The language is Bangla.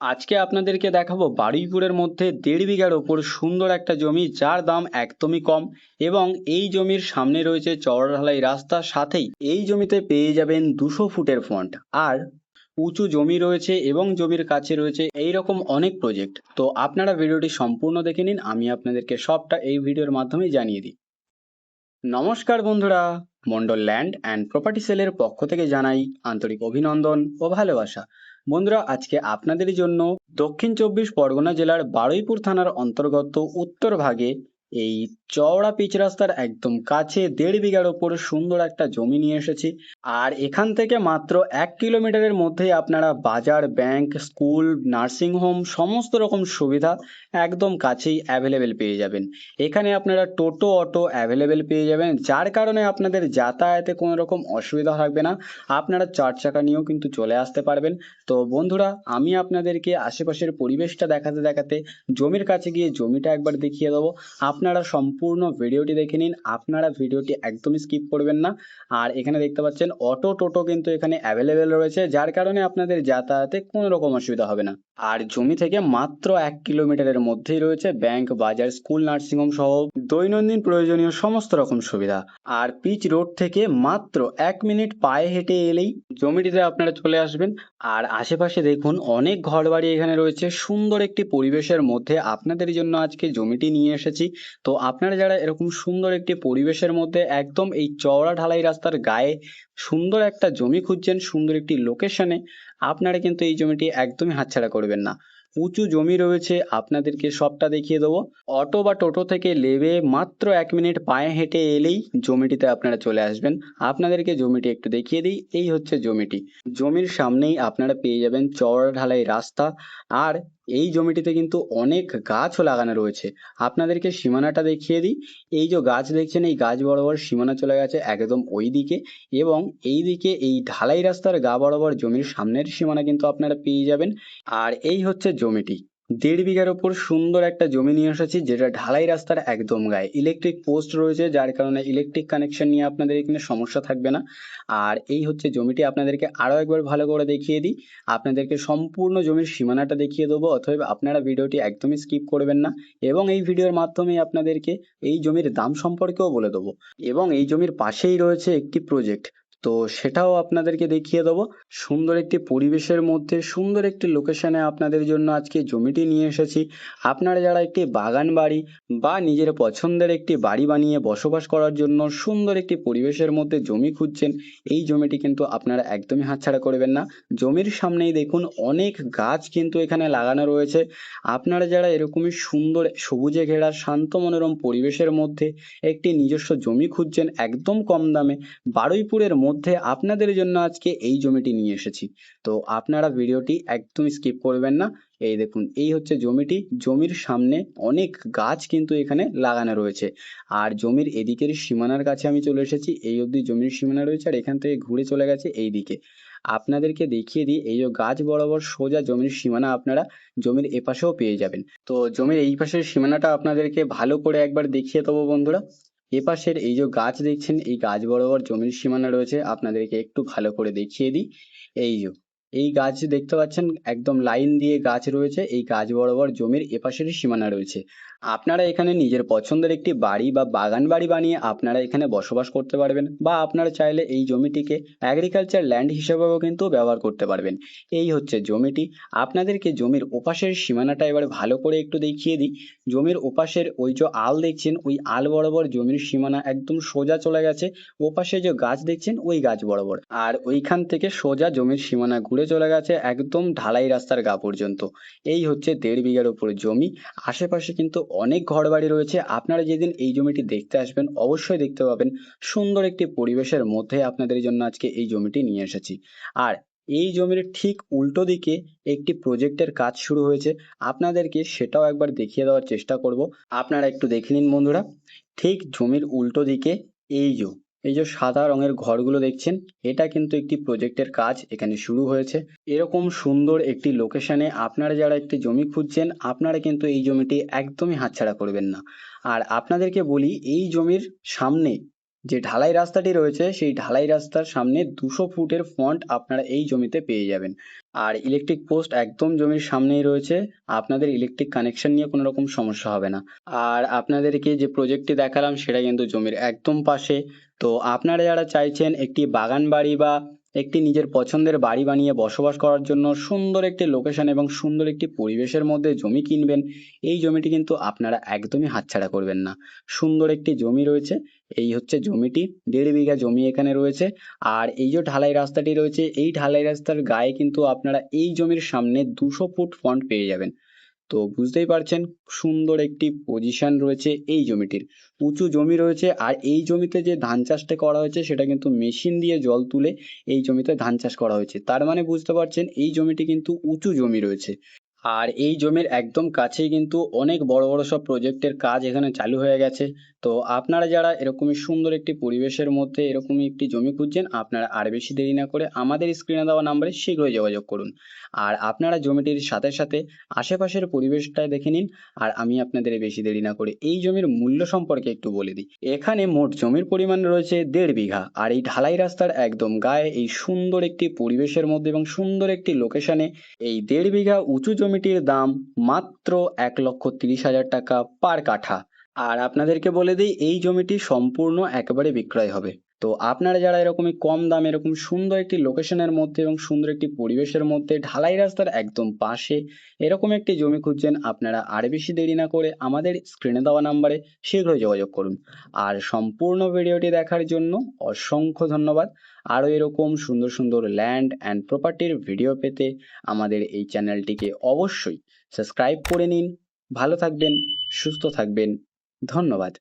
আজকে আপনাদেরকে দেখাবো বারুইপুরের মধ্যে 1.5 বিঘার ওপর সুন্দর একটা জমি যার দাম একদমই কম এবং এই জমির সামনে রয়েছে চওড়া ঢালাই রাস্তা, সাথেই এই জমিতে পেয়ে যাবেন 200 ফুটের ফ্রন্ট আর উঁচু জমি রয়েছে এবং জমির কাছে রয়েছে এই রকম অনেক প্রজেক্ট। তো আপনারা ভিডিওটি সম্পূর্ণ দেখে নিন, আমি আপনাদেরকে সবটা এই ভিডিওর মাধ্যমে জানিয়ে দিই। নমস্কার বন্ধুরা, মন্ডল ল্যান্ড অ্যান্ড প্রপার্টি সেলের পক্ষ থেকে জানাই আন্তরিক অভিনন্দন ও ভালোবাসা। বন্ধুরা, আজকে আপনাদের জন্য দক্ষিণ চব্বিশ পরগনা জেলার বারুইপুর থানার অন্তর্গত উত্তর ভাগে এই চওড়া পিচ রাস্তার একদম কাছে 1.5 বিঘার ওপর সুন্দর একটা জমি নিয়ে এসেছি। আর এখান থেকে মাত্র 1 কিলোমিটারের মধ্যেই আপনারা বাজার, ব্যাংক, স্কুল, নার্সিং হোম সমস্ত রকম সুবিধা একদম কাছেই অ্যাভেলেবেল পেয়ে যাবেন। এখানে আপনারা টোটো, অটো অ্যাভেলেবেল পেয়ে যাবেন, যার কারণে আপনাদের যাতায়াতে কোনো রকম অসুবিধা থাকবে না। আপনারা 4 চাকা নিয়েও কিন্তু চলে আসতে পারবেন। তো বন্ধুরা, আমি আপনাদেরকে আশেপাশের পরিবেশটা দেখাতে দেখাতে জমির কাছে গিয়ে জমিটা একবার দেখিয়ে দেবো। আপনারা সম্পূর্ণ ভিডিওটি দেখে নিন, আপনারা ভিডিওটি একদমই স্কিপ করবেন না। আর এখানে দেখতে পাচ্ছেন অটো, টোটো কিন্তু এখানে অ্যাভেলেবেল রয়েছে, যার কারণে আপনাদের যাতায়াতে কোনো রকম অসুবিধা হবে না। আর জমি থেকে মাত্র 1 কিলোমিটারের মধ্যেই রয়েছে ব্যাংক, বাজার, স্কুল, নার্সিংহোম সহ দৈনন্দিন প্রয়োজনীয় সমস্ত রকম সুবিধা। আর পিচ রোড থেকে মাত্র 1 মিনিট পায়ে হেঁটে এলেই জমিটিতে আপনারা চলে আসবেন। আর আশেপাশে দেখুন অনেক ঘরবাড়ি এখানে রয়েছে, সুন্দর একটি পরিবেশের মধ্যে আপনাদের জন্য আজকে জমিটি নিয়ে এসেছি। তো আপনারা যারা এরকম সুন্দর একটি পরিবেশের মধ্যে একদম এই চওড়া ঢালাই রাস্তার গায়ে সুন্দর একটা জমি খুঁজছেন, সুন্দর একটি লোকেশনে, আপনারা কিন্তু এই জমিটি একদমই হাতছাড়া করবেন না। উঁচু জমি রয়েছে, আপনাদেরকে সবটা দেখিয়ে দেবো। অটো বা টোটো থেকে নেমে মাত্র 1 মিনিট পায়ে হেঁটে এলেই জমিটিতে আপনারা চলে আসবেন। আপনাদেরকে জমিটি একটু দেখিয়ে দিই, এই হচ্ছে জমিটি। জমির সামনেই আপনারা পেয়ে যাবেন চওড়া ঢালাই রাস্তা। আর এই জমিটিতে কিন্তু অনেক গাছও লাগানো রয়েছে। আপনাদেরকে সীমানাটা দেখিয়ে দিই, এই যে গাছ দেখছেন, এই গাছ বরাবর সীমানা চলে গেছে একদম ওই দিকে, এবং এই দিকে এই ঢালাই রাস্তার গা বরাবর জমির সামনের সীমানা কিন্তু আপনারা পেয়ে যাবেন। আর এই হচ্ছে জমিটি। 1.5 বিঘার ওপর সুন্দর একটা জমি নিয়ে এসেছি, যেটা ঢালাই রাস্তার একদম গায়ে। ইলেকট্রিক পোস্ট রয়েছে, যার কারণে ইলেকট্রিক কানেকশন নিয়ে আপনাদের এখানে সমস্যা থাকবে না। আর এই হচ্ছে জমিটি, আপনাদেরকে আরো একবার ভালো করে দেখিয়ে দিই। আপনাদেরকে সম্পূর্ণ জমির সীমানাটা দেখিয়ে দেবো, অতএব আপনারা ভিডিওটি একদমই স্কিপ করবেন না। এবং এই ভিডিওর মাধ্যমে আপনাদেরকে এই জমির দাম সম্পর্কেও বলে দেবো। এবং এই জমির পাশেই রয়েছে একটি প্রজেক্ট, তো সেটাও আপনাদেরকে দেখিয়ে দেবো। সুন্দর একটি পরিবেশের মধ্যে সুন্দর একটি লোকেশনে আপনাদের জন্য আজকে জমিটি নিয়ে এসেছি। আপনারা যারা একটি বাগান বাড়ি বা নিজের পছন্দের একটি বাড়ি বানিয়ে বসবাস করার জন্য সুন্দর একটি পরিবেশের মধ্যে জমি খুঁজছেন, এই জমিটি কিন্তু আপনারা একদমই হাতছাড়া করবেন না। জমির সামনেই দেখুন অনেক গাছ কিন্তু এখানে লাগানো রয়েছে। আপনারা যারা এরকমই সুন্দর সবুজে ঘেরা শান্ত মনোরম পরিবেশের মধ্যে একটি নিজস্ব জমি খুঁজছেন একদম কম দামে, বারুইপুরের মধ্যে আপনাদের জন্য আজকে এই জমিটি নিয়ে এসেছি। তো আপনারা ভিডিওটি একদম স্কিপ করবেন না। এই দেখুন, এই হচ্ছে জমিটি। জমির সামনে অনেক গাছ কিন্তু এখানে লাগানো রয়েছে। আর জমির এদিকের সীমানার কাছে আমি চলে এসেছি, এই অবধি জমির সীমানা রয়েছে, আর এখান থেকে ঘুরে চলে গেছে এই দিকে। আপনাদেরকে দেখিয়ে দিই, এই যে গাছ বরাবর সোজা জমির সীমানা আপনারা জমির এপাশেও পেয়ে যাবেন। তো জমির এই পাশের সীমানাটা আপনাদেরকে ভালো করে একবার দেখিয়ে দেবো বন্ধুরা। এপাশের এই যে গাছ দেখছেন, এই গাছ বরাবর জমির সীমানা রয়েছে, আপনাদেরকে একটু ভালো করে দেখিয়ে দিই। এই যে এই গাছ দেখতে পাচ্ছেন, একদম লাইন দিয়ে গাছ রয়েছে, এই গাছ বরাবর জমির এপাশের সীমানা রয়েছে। আপনারা এখানে নিজের পছন্দের একটি বাড়ি বা বাগান বাড়ি বানিয়ে আপনারা এখানে বসবাস করতে পারবেন, বা আপনারা চাইলে এই জমিটিকে অ্যাগ্রিকালচার ল্যান্ড হিসেবেও কিন্তু ব্যবহার করতে পারবেন। এই হচ্ছে জমিটি। আপনাদেরকে জমির ওপাশের সীমানাটা এবার ভালো করে একটু দেখিয়ে দিই। জমির ওপাশের ওই যে আল দেখছেন, ওই আল বরাবর জমির সীমানা একদম সোজা চলে গেছে। ওপাশে যে গাছ দেখছেন ওই গাছ বরাবর, আর ওইখান থেকে সোজা জমির সীমানা ঘুরে চলে গেছে একদম ঢালাই রাস্তার গা পর্যন্ত। এই হচ্ছে 1.5 বিঘার উপরে জমি। আশেপাশে কিন্তু অনেক ঘরবাড়ি রয়েছে। আপনারা যেদিন এই জমিটি দেখতে আসবেন অবশ্যই দেখতে পাবেন সুন্দর একটি পরিবেশের মধ্যে আপনাদের জন্য আজকে এই জমিটি নিয়ে এসেছি। আর এই জমির ঠিক উল্টো দিকে একটি প্রজেক্টের কাজ শুরু হয়েছে, আপনাদেরকে সেটাও একবার দেখিয়ে দেওয়ার চেষ্টা করব। আপনারা একটু দেখে নিন বন্ধুরা। ঠিক জমির উল্টো দিকে এই যে এই যে সাদা রঙের ঘরগুলো দেখছেন, এটা কিন্তু একটি প্রজেক্টের কাজ এখানে শুরু হয়েছে। এরকম সুন্দর একটি লোকেশনে আপনারা যারা একটি জমি খুঁজছেন, আপনারা কিন্তু এই জমিটি একদমই হাতছাড়া করবেন না। আর আপনাদেরকে বলি, এই জমির সামনে যে ঢালাই রাস্তাটি রয়েছে সেই ঢালাই রাস্তার সামনে 200 ফুটের ফ্রন্ট আপনারা এই জমিতে পেয়ে যাবেন। আর ইলেকট্রিক পোস্ট একদম জমির সামনেই রয়েছে, আপনাদের ইলেকট্রিক কানেকশন নিয়ে কোনো রকম সমস্যা হবে না। আর আপনাদেরকে যে প্রজেক্টটি দেখালাম সেটা কিন্তু জমির একদম পাশে। তো আপনারা যারা চাইছেন একটি বাগান বাড়ি বা একটি নিজের পছন্দের বাড়ি বানিয়ে বসবাস করার জন্য সুন্দর একটি লোকেশন এবং সুন্দর একটি পরিবেশের মধ্যে জমি কিনবেন, এই জমিটি কিন্তু আপনারা একদমই হাতছাড়া করবেন না। সুন্দর একটি জমি রয়েছে, এই হচ্ছে জমিটি, 1.5 বিঘা জমি এখানে রয়েছে। আর এই যে ঢালাই রাস্তাটি রয়েছে এই ঢালাই রাস্তার গায়ে কিন্তু আপনারা এই জমির সামনে 200 ফুট ফ্রন্ট পেয়ে যাবেন। তো বুঝতেই পারছেন সুন্দর একটি পজিশন রয়েছে এই জমিটির, উঁচু জমি রয়েছে। আর এই জমিতে যে ধান চাষটা করা হয়েছে সেটা কিন্তু মেশিন দিয়ে জল তুলে এই জমিতে ধান চাষ করা হয়েছে, তার মানে বুঝতে পারছেন এই জমিটি কিন্তু উঁচু জমি রয়েছে। আর এই জমির একদম কাছেই কিন্তু অনেক বড় বড় সব প্রজেক্টের কাজ এখানে চালু হয়ে গেছে। তো আপনারা যারা এরকমই সুন্দর একটি পরিবেশের মধ্যে এরকমই একটি জমি খুঁজছেন, আপনারা আর বেশি দেরি না করে আমাদের স্ক্রিনে দেওয়া নাম্বারে শীঘ্রই যোগাযোগ করুন। আর আপনারা জমিটির সাথে সাথে আশেপাশের পরিবেশটা দেখে নিন। আর আমি আপনাদের বেশি দেরি না করে এই জমির মূল্য সম্পর্কে একটু বলে দিই। এখানে মোট জমির পরিমাণ রয়েছে 1.5 বিঘা। আর এই ঢালাই রাস্তার একদম গায়ে এই সুন্দর একটি পরিবেশের মধ্যে এবং সুন্দর একটি লোকেশনে এই 1.5 বিঘা উঁচু জমিটির দাম মাত্র 1,30,000 টাকা পার কাঠা। আর আপনাদেরকে বলে দিই এই জমিটি সম্পূর্ণ একেবারে বিক্রয় হবে। তো আপনারা যারা এরকমই কম দামে এরকম সুন্দর একটি লোকেশনের মধ্যে এবং সুন্দর একটি পরিবেশের মধ্যে ঢালাই রাস্তার একদম পাশে এরকম একটি জমি খুঁজছেন, আপনারা আর বেশি দেরি না করে আমাদের স্ক্রিনে দেওয়া নাম্বারে শীঘ্রই যোগাযোগ করুন। আর সম্পূর্ণ ভিডিওটি দেখার জন্য অসংখ্য ধন্যবাদ। আরও এরকম সুন্দর সুন্দর ল্যান্ড অ্যান্ড প্রপার্টির ভিডিও পেতে আমাদের এই চ্যানেলটিকে অবশ্যই সাবস্ক্রাইব করে নিন। ভালো থাকবেন, সুস্থ থাকবেন। ধন্যবাদ।